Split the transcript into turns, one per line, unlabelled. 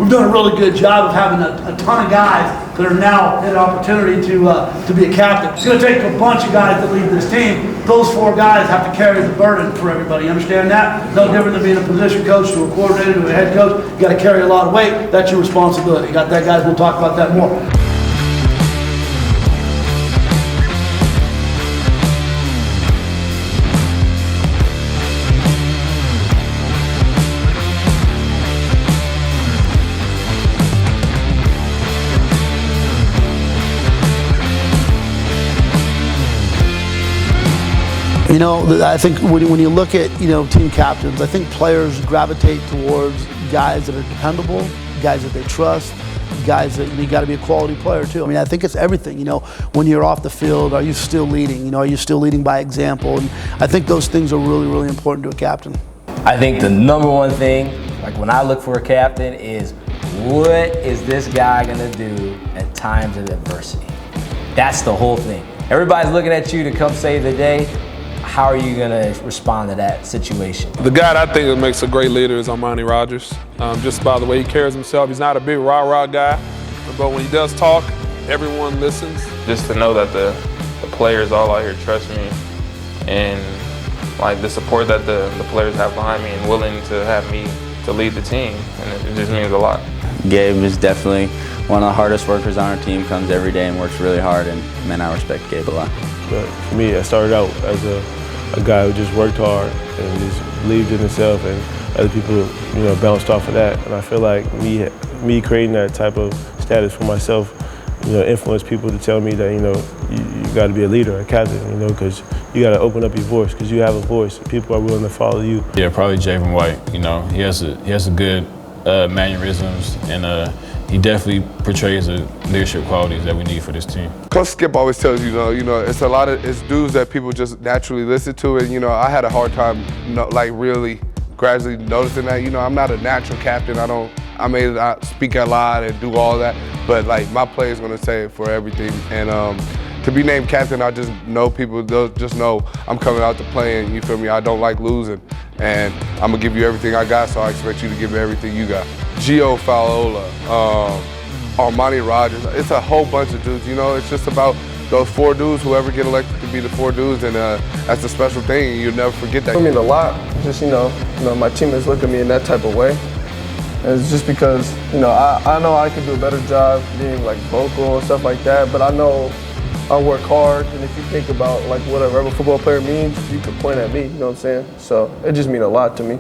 we've done a really good job of having a ton of guys that are now had an opportunity to be a captain. It's going to take a bunch of guys to lead this team. Those 4 guys have to carry the burden for everybody. You understand that? No different than being a position coach to a coordinator to a head coach. You got to carry a lot of weight. That's your responsibility. You got that, guys. We'll talk about that more. You know, I think when you look at, team captains, I think players gravitate towards guys that are dependable, guys that they trust, guys that you got to be a quality player too. I mean, I think it's everything. When you're off the field, are you still leading? Are you still leading by example? And I think those things are really, really important to a captain.
I think the number one thing, like when I look for a captain, is what is this guy gonna do at times of adversity? That's the whole thing. Everybody's looking at you to come save the day. How are you going to respond to that situation?
The guy that I think that makes a great leader is Armani Rogers. Just by the way he carries himself. He's not a big rah-rah guy, but when he does talk, everyone listens.
Just to know that the players all out here trust me, and like the support that the players have behind me and willing to have me to lead the team, and it just means a lot.
Gabe is definitely one of the hardest workers on our team, comes every day and works really hard, and man, I respect Gabe a lot.
But for me, I started out as a guy who just worked hard and just believed in himself, and other people, bounced off of that. And I feel like me creating that type of status for myself, influenced people to tell me that, you got to be a leader, a captain, because you got to open up your voice, because you have a voice. People are willing to follow you.
Yeah, probably Javon White. He has a good mannerisms, and he definitely portrays the leadership qualities that we need for this team.
Coach Skip always tells you, it's dudes that people just naturally listen to, and I had a hard time, really gradually noticing that. I'm not a natural captain. I may not speak a lot and do all that, but my play is gonna say it for everything. And to be named captain, I just know people just know I'm coming out to play, and you feel me? I don't like losing, and I'm gonna give you everything I got, so I expect you to give me everything you got. Gio Falola, Armani Rogers, it's a whole bunch of dudes, it's just about those 4 dudes, whoever get elected to be the 4 dudes, and that's a special thing, and you'll never forget that.
I mean a lot, just, my teammates look at me in that type of way. And it's just because, I know I could do a better job being vocal and stuff like that, but I know I work hard, and if you think about what a rebel football player means, you can point at me, you know what I'm saying? So it just means a lot to me.